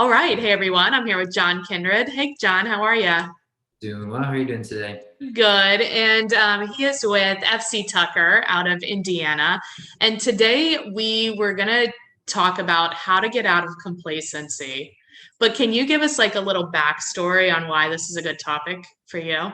All right. Hey, everyone. I'm here with Jon Kindred. Hey, John, how are you? Doing well. How are you doing today? Good. And he is with FC Tucker out of Indiana. And today we were going to talk about how to get out of complacency. But can you give us like a little backstory on why this is a good topic for you?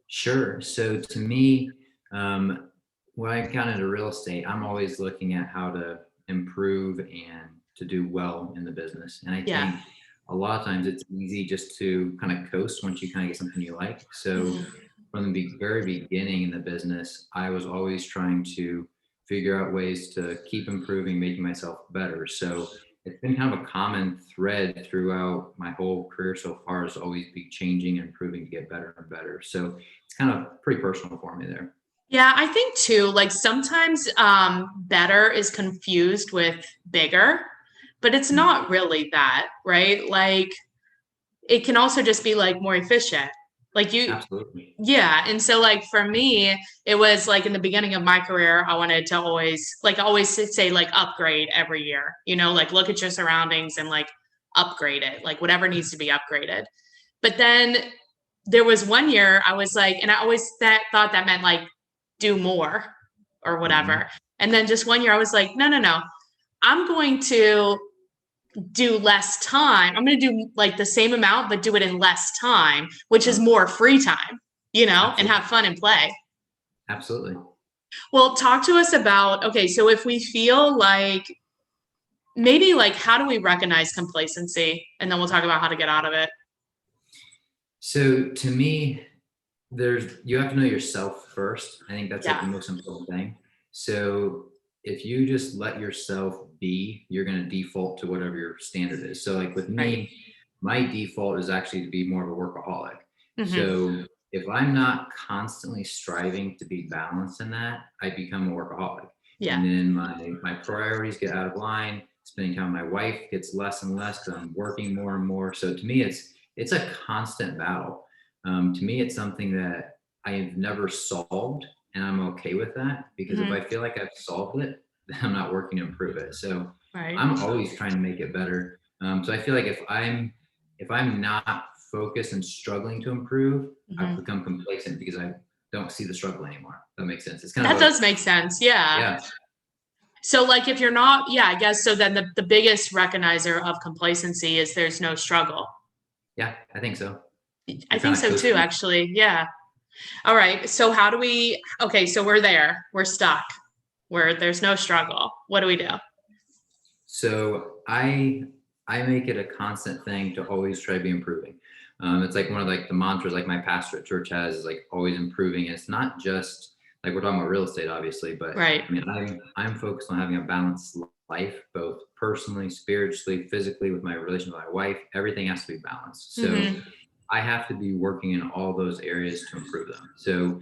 Sure. So to me, um, when I got into real estate, I'm always looking at how to improve and to do well in the business. And I Yeah. think a lot of times it's easy just to kind of coast once you kind of get something you like. So Mhm. from the very beginning in the business, I was always trying to figure out ways to keep improving, making myself better. So it's been kind of a common thread throughout my whole career so far is always be changing and improving to get better and better. So it's kind of pretty personal for me there. Yeah, I think too, like sometimes better is confused with bigger, but it's Mm, not really that, right? Like it can also just be like more efficient. Like you, absolutely. yeah. And so like for me, it was like in the beginning of my career, I wanted to always say like upgrade every year, like look at your surroundings and like upgrade it, like whatever needs to be upgraded. But then there was one year I was like, and I always thought that meant like do more or Hmm. whatever. And then just one year I was like, no, no, no. I'm going to do less time. I'm going to do like the same amount, but do it in less time, which is more free time, and Absolutely. have fun and play. Absolutely. Well, talk to us about, okay, so if we feel like maybe like how do we recognize complacency? And then we'll talk about how to get out of it. So to me, you have to know yourself first. I think that's like the Yeah. most important thing. So if you just let yourself be, you're going to default to whatever your standard is. So like with Right. me, my default is actually to be more of a workaholic. Hmm. So if I'm not constantly striving to be balanced in that, I become a workaholic. Yeah. And then my priorities get out of line. Spending time with my wife gets less and less because I'm working more and more. So to me, it's a constant battle. To me, it's something that I've never solved, and I'm okay with that because if I Hmm. feel like I've solved it, then I'm not working to improve it. So Right. I'm always trying to make it better. So I feel like if I'm not focused and struggling to improve, I've Hmm. become complacent because I don't see the struggle anymore. That makes sense. It's kind That of a does make sense. Yeah. yeah, So like if you're not, yeah, I guess so then the biggest recognizer of complacency is there's no struggle. yeah. I think so. I You're think kind of so too, coasting. actually. Yeah. All right. So how do we, okay, so we're there. We're stuck. Where there's no struggle. What do we do? So I make it a constant thing to always try to be improving. It's like one of like the mantras like my pastor at church has is like always improving. And it's not just like we're talking about real estate, obviously, but Right. I mean I'm focused on having a balanced life, both personally, spiritually, physically, with my relation with my wife. Everything has to be balanced. So Hmm. I have to be working in all those areas to improve them. So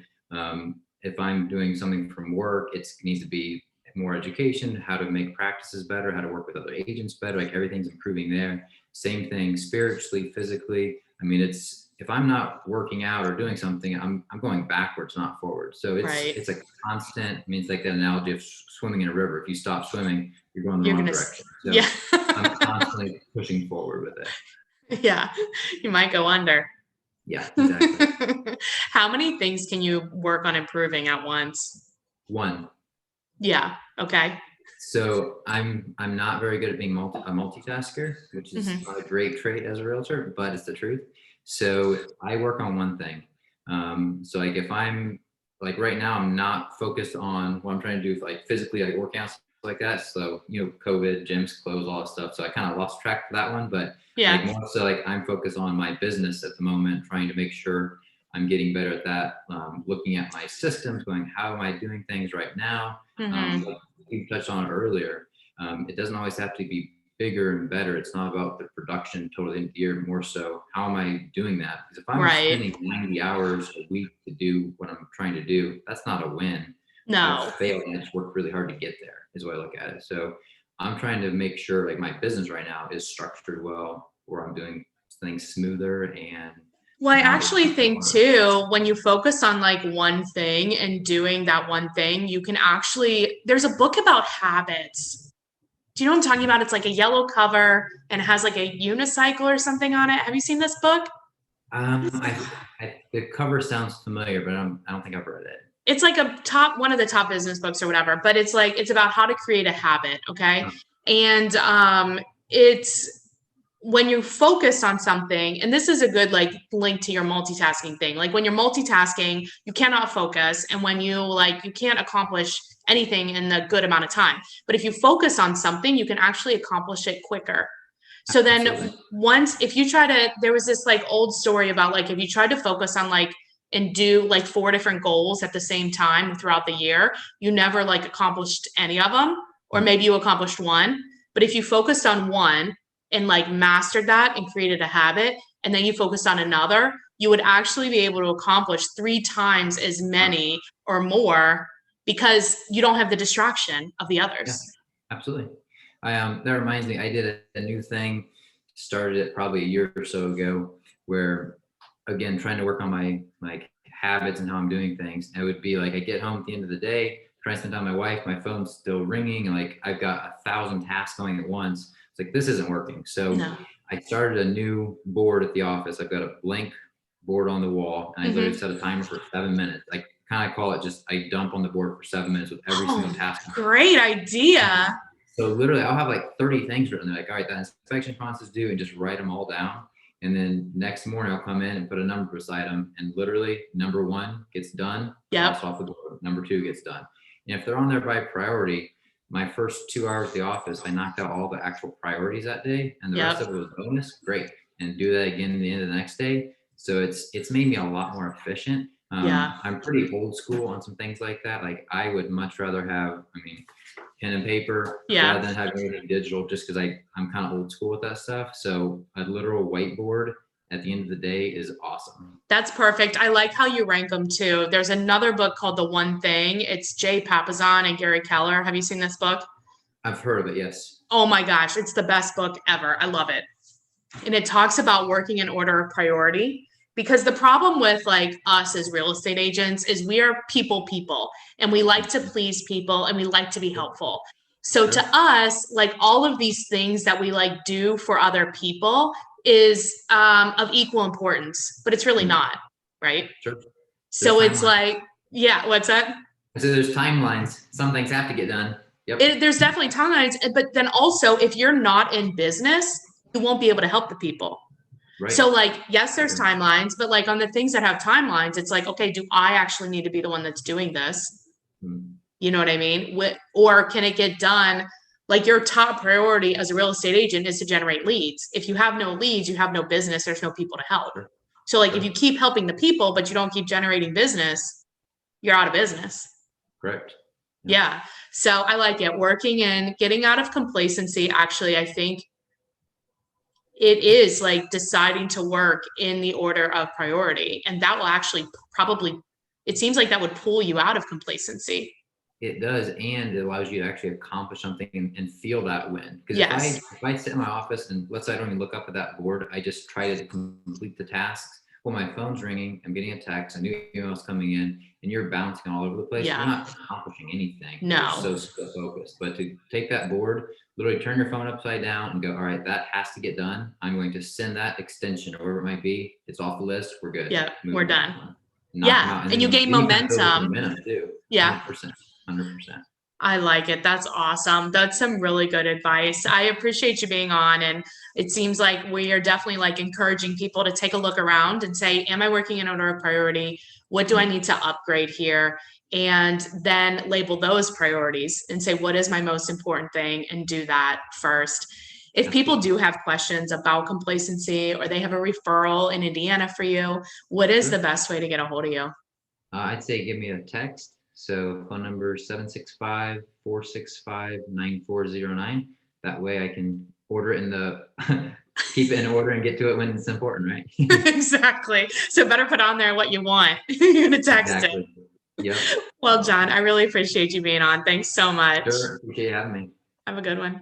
if I'm doing something from work, it needs to be more education, how to make practices better, how to work with other agents better. Like everything's improving there. Same thing spiritually, physically. I mean, it's if I'm not working out or doing something, I'm going backwards, not forward. So it's Right. it's a constant. I mean, it's like that analogy of swimming in a river. If you stop swimming, you're going the You're wrong gonna, direction. yeah. So I'm constantly pushing forward with it. Yeah. You might go under. Yeah, exactly. How many things can you work on improving at once? One. Yeah. Okay. So I'm not very good at being a multitasker, which is Hmm. not a great trait as a realtor, but it's the truth. So I work on one thing. So like if I'm like right now, I'm not focused on what I'm trying to do, like physically, like working out stuff like that. So COVID, gyms closed, all that stuff. So I kind of lost track of that one. But like Yeah. more so, like I'm focused on my business at the moment, trying to make sure I'm getting better at that. Looking at my systems, going, how am I doing things right now? Hmm. Like you touched on earlier, it doesn't always have to be bigger and better. It's not about the production totally in the year, more so how am I doing that? Because if I'm Right. spending 90 hours a week to do what I'm trying to do, that's not a win. I've No. failed and I just worked really hard to get there, is the way I look at it. So I'm trying to make sure like my business right now is structured well, where I'm doing things smoother and Well, I not actually overwhelming think water. too, when you focus on like one thing and doing that one thing, you can actually, there's a book about habits. Do you know what I'm talking about? It's like a yellow cover and it has like a unicycle or something on it. Have you seen this book? The cover sounds familiar, but I don't think I've read it. It's like one of the top business books or whatever, but it's like, it's about how to create a habit. Okay. Oh, And it's when you focus on something, and this is a good like link to your multitasking thing. Like when you're multitasking, you cannot focus. And when you can't accomplish anything in a good amount of time. But if you focus on something, you can actually accomplish it quicker. So then absolutely. if you there was this like old story about like, if you tried to focus on like, and do like 4 different goals at the same time throughout the year, you never like accomplished any of them, or Mhm. maybe you accomplished one. But if you focused on one and like mastered that and created a habit, and then you focused on another, you would actually be able to accomplish 3 times as Wow. many or more because you don't have the distraction of the Yeah, others. absolutely. That reminds me, I did a new thing, started it probably a year or so ago, where again, trying to work on my habits and how I'm doing things. And it would be like I get home at the end of the day, trying to spend time with my wife, my phone's still ringing, and like I've got 1,000 tasks going at once. It's like this isn't working. So No. I started a new board at the office. I've got a blank board on the wall, and I literally Mm-hmm. set a timer for 7 minutes. I kind of call it just I dump on the board for 7 minutes with every single Oh, task. great idea. So literally, I'll have like 30 things written there. Like, all right, that inspection response is due, and just write them all down. And then next morning, I'll come in and put a number beside them. And literally, number one gets done, Yep. crossed off the board. Number two gets done. And if they're on there by priority, my first 2 hours at the office, I knocked out all the actual priorities that day, and the rest Yep. of it was bonus. Great, and do that again at the end of the next day. So it's made me a lot more efficient. Yeah. I'm pretty old school on some things like that. Like I would much rather have, I mean, pen and paper Yeah. rather than having everything digital, just because I'm kind of old school with that stuff. So a literal whiteboard at the end of the day is awesome. That's perfect. I like how you rank them too. There's another book called The One Thing. It's Jay Papasan and Gary Keller. Have you seen this book? I've heard of it, yes. Oh my gosh, it's the best book ever. I love it. And it talks about working in order of priority, because the problem with like us as real estate agents is we are people and we like to please people and we like to be helpful. So Sure. to us, like all of these things that we like do for other people is of equal importance, but it's really Mhm. not, right? Sure. There's So it's timelines. like, yeah, what's that? So there's timelines. Some things have to get done. Yep. There's definitely timelines, but then also if you're not in business, you won't be able to help the people. Right. So like, yes, there's timelines, but like on the things that have timelines, it's like, okay, do I actually need to be the one that's doing this? Mhm. You know what I mean? Or can it get done? Like your top priority as a real estate agent is to generate leads. If you have no leads, you have no business, there's no people to help. Sure. So like if Sure. you keep helping the people, but you don't keep generating business, you're out of business. Correct. Yep. Yeah. So I like it. Working and getting out of complacency. Actually, I think it is like deciding to work in the order of priority. And that will actually probably, it seems like that would pull you out of complacency. It does, and it allows you to actually accomplish something and feel that win. Because Yes. if I sit in my office and let's say I don't even look up at that board, I just try to complete the tasks. Well, my phone's ringing, I'm getting a text, a new email's coming in, and you're bouncing all over the place. You're Yeah. not accomplishing anything. No. You're so focused. But to take that board, literally turn your phone upside down and go, all right, that has to get done. I'm going to send that extension or whatever it might be. It's off the list. We're good. Yeah, we're done. Knock them Yeah. out. And you gain then you kind of build momentum. momentum too. Yeah. 100%. 100%. I like it. That's awesome. That's some really good advice. I appreciate you being on. And it seems like we are definitely like encouraging people to take a look around and say, am I working in order of priority? What do I need to upgrade here? And then label those priorities and say, what is my most important thing? And do that first. If people do have questions about complacency or they have a referral in Indiana for you, what is the best way to get a hold of you? I'd say give me a text. So phone number 765-465-9409. That way I can order it in the keep it in order and get to it when it's important, right? Exactly. So better put on there what you want. You're gonna text it. Exactly. Yep. Well, John, I really appreciate you being on. Thanks so much. Sure. Appreciate you having me. Have a good one.